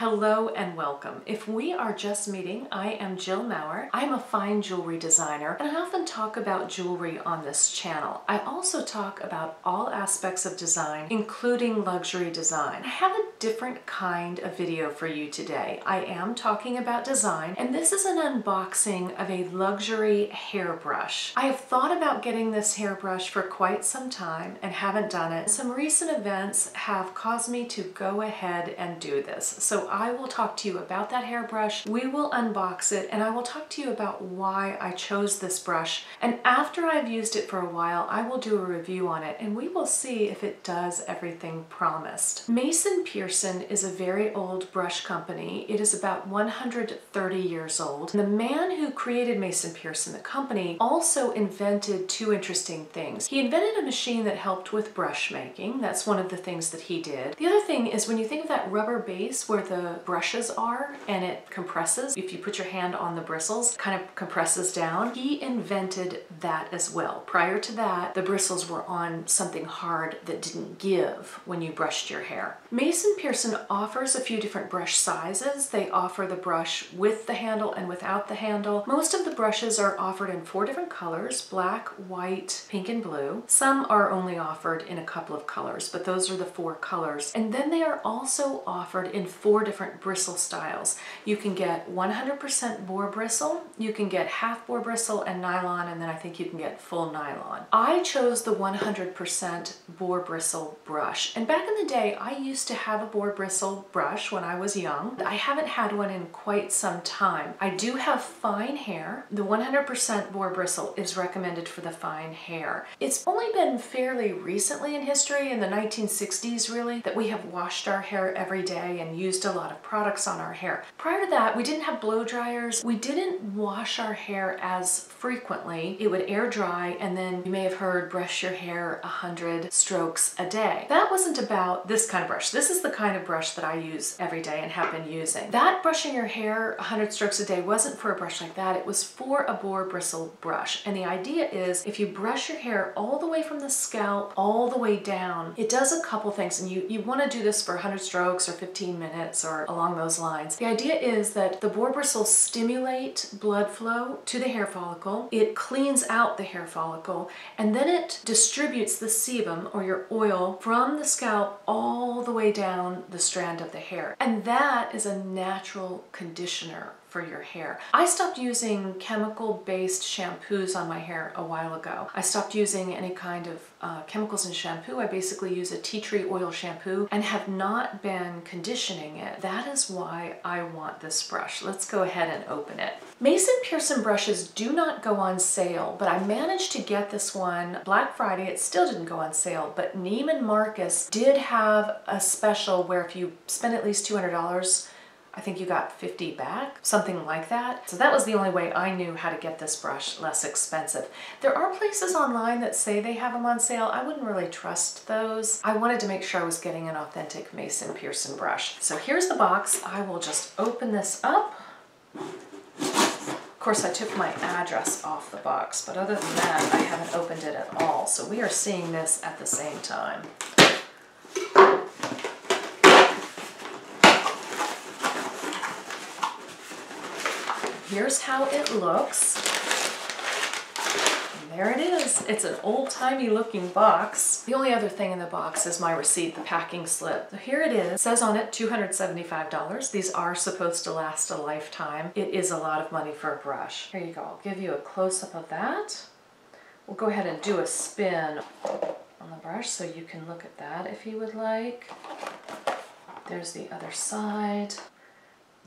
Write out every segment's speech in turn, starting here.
Hello and welcome. If we are just meeting, I am Jill Maurer. I'm a fine jewelry designer and I often talk about jewelry on this channel. I also talk about all aspects of design, including luxury design. I have a different kind of video for you today. I am talking about design and this is an unboxing of a luxury hairbrush. I have thought about getting this hairbrush for quite some time and haven't done it. Some recent events have caused me to go ahead and do this. So I will talk to you about that hairbrush, we will unbox it, and I will talk to you about why I chose this brush. And after I've used it for a while, I will do a review on it and we will see if it does everything promised. Mason Pearson is a very old brush company. It is about 130 years old. The man who created Mason Pearson, the company, also invented two interesting things. He invented a machine that helped with brush making. That's one of the things that he did. The other thing is when you think of that rubber base where the brushes are and it compresses, if you put your hand on the bristles, it kind of compresses down. He invented that as well. Prior to that, the bristles were on something hard that didn't give when you brushed your hair. Mason Pearson offers a few different brush sizes. They offer the brush with the handle and without the handle. Most of the brushes are offered in 4 different colors: black, white, pink, and blue. Some are only offered in a couple of colors, but those are the 4 colors. And then they are also offered in 4 different bristle styles. You can get 100% boar bristle, you can get half boar bristle and nylon, and then I think you can get full nylon. I chose the 100% boar bristle brush. And back in the day, I used to have a boar bristle brush when I was young. I haven't had one in quite some time. I do have fine hair. The 100% boar bristle is recommended for the fine hair. It's only been fairly recently in history, in the 1960s really, that we have washed our hair every day and used a lot of products on our hair. Prior to that, we didn't have blow dryers. We didn't wash our hair as frequently. It would air dry, and then you may have heard brush your hair 100 strokes a day. That wasn't about this kind of brush. This is the kind of brush that I use every day and have been using. That brushing your hair 100 strokes a day wasn't for a brush like that. It was for a boar bristle brush. And the idea is if you brush your hair all the way from the scalp all the way down, it does a couple things. And you want to do this for 100 strokes or 15 minutes or along those lines. The idea is that the boar bristles stimulate blood flow to the hair follicle. It cleans out the hair follicle, and then it distributes the sebum or your oil from the scalp all the way down the strand of the hair. And that is a natural conditioner for your hair. I stopped using chemical-based shampoos on my hair a while ago. I stopped using any kind of chemicals in shampoo. I basically use a tea tree oil shampoo and have not been conditioning it. That is why I want this brush. Let's go ahead and open it. Mason Pearson brushes do not go on sale, but I managed to get this one Black Friday. It still didn't go on sale, but Neiman Marcus did have a special where if you spend at least $200, I think you got 50 back, something like that. So that was the only way I knew how to get this brush less expensive. There are places online that say they have them on sale. I wouldn't really trust those. I wanted to make sure I was getting an authentic Mason Pearson brush. So here's the box. I will just open this up. Of course, I took my address off the box, but other than that, I haven't opened it at all. So we are seeing this at the same time. Here's how it looks. And there it is. It's an old-timey looking box. The only other thing in the box is my receipt, the packing slip. So here it is. It says on it $275. These are supposed to last a lifetime. It is a lot of money for a brush. Here you go. I'll give you a close-up of that. We'll go ahead and do a spin on the brush so you can look at that if you would like. There's the other side.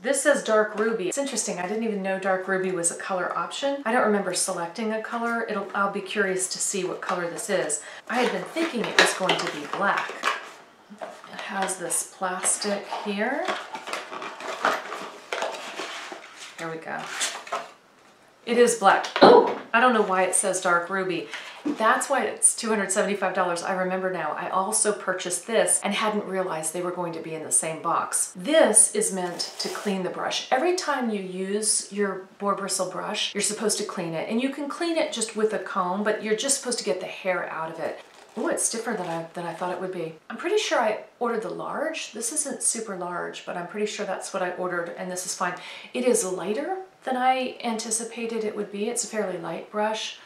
This says dark ruby. It's interesting, I didn't even know dark ruby was a color option. I don't remember selecting a color. I'll be curious to see what color this is. I had been thinking it was going to be black. It has this plastic here. There we go. It is black. Oh, I don't know why it says dark ruby. That's why it's $275. I remember now. I also purchased this and hadn't realized they were going to be in the same box. This is meant to clean the brush. Every time you use your boar bristle brush, you're supposed to clean it. And you can clean it just with a comb, but you're just supposed to get the hair out of it. Oh, it's stiffer than I thought it would be. I'm pretty sure I ordered the large. This isn't super large, but I'm pretty sure that's what I ordered, and this is fine. It is lighter than I anticipated it would be. It's a fairly light brush.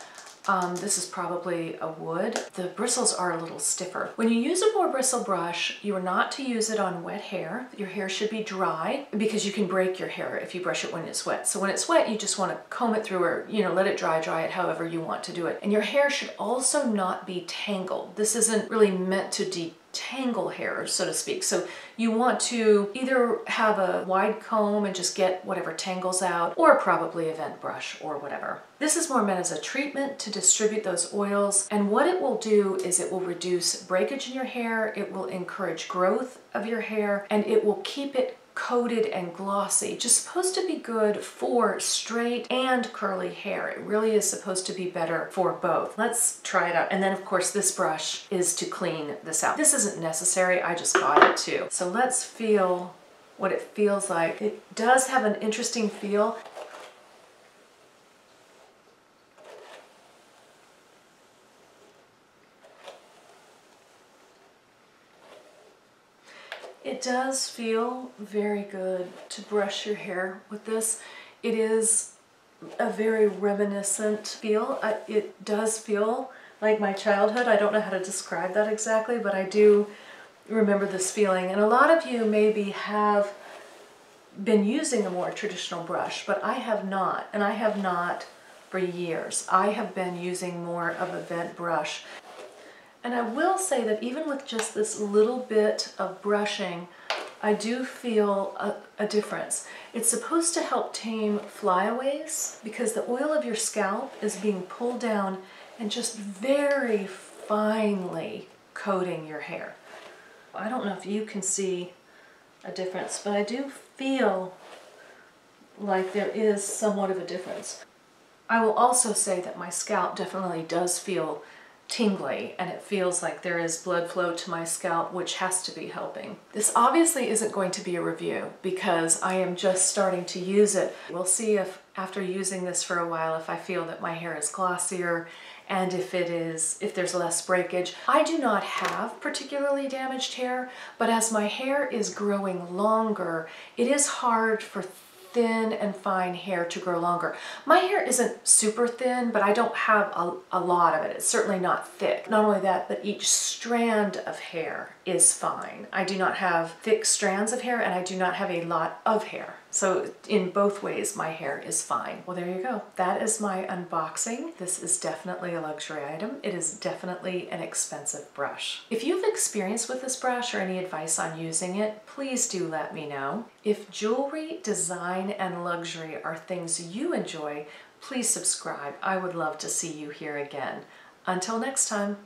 This is probably a wood. The bristles are a little stiffer. When you use a boar bristle brush, you are not to use it on wet hair. Your hair should be dry because you can break your hair if you brush it when it's wet. So when it's wet, you just want to comb it through or, let it dry it however you want to do it. And your hair should also not be tangled. This isn't really meant to detangle hair, so to speak. So you want to either have a wide comb and just get whatever tangles out, or probably a vent brush or whatever. This is more meant as a treatment to distribute those oils, and what it will do is it will reduce breakage in your hair, it will encourage growth of your hair, and it will keep it coated and glossy, which is supposed to be good for straight and curly hair. It really is supposed to be better for both. Let's try it out. And then of course this brush is to clean this out. This isn't necessary, I just got it too. So let's feel what it feels like. It does have an interesting feel. It does feel very good to brush your hair with this. It is a very reminiscent feel. It does feel like my childhood. I don't know how to describe that exactly, but I do remember this feeling. And a lot of you maybe have been using a more traditional brush, but I have not, and I have not for years. I have been using more of a vent brush. And I will say that even with just this little bit of brushing, I do feel a difference. It's supposed to help tame flyaways because the oil of your scalp is being pulled down and just very finely coating your hair. I don't know if you can see a difference, but I do feel like there is somewhat of a difference. I will also say that my scalp definitely does feel tingly, and it feels like there is blood flow to my scalp, which has to be helping. This obviously isn't going to be a review because I am just starting to use it. We'll see if after using this for a while, if I feel that my hair is glossier and if there's less breakage. I do not have particularly damaged hair, but as my hair is growing longer, it is hard for thin and fine hair to grow longer. My hair isn't super thin, but I don't have a lot of it. It's certainly not thick. Not only that, but each strand of hair is fine. I do not have thick strands of hair and I do not have a lot of hair. So in both ways, my hair is fine. Well, there you go. That is my unboxing. This is definitely a luxury item. It is definitely an expensive brush. If you've experience with this brush or any advice on using it, please do let me know. If jewelry, design, and luxury are things you enjoy, please subscribe. I would love to see you here again. Until next time.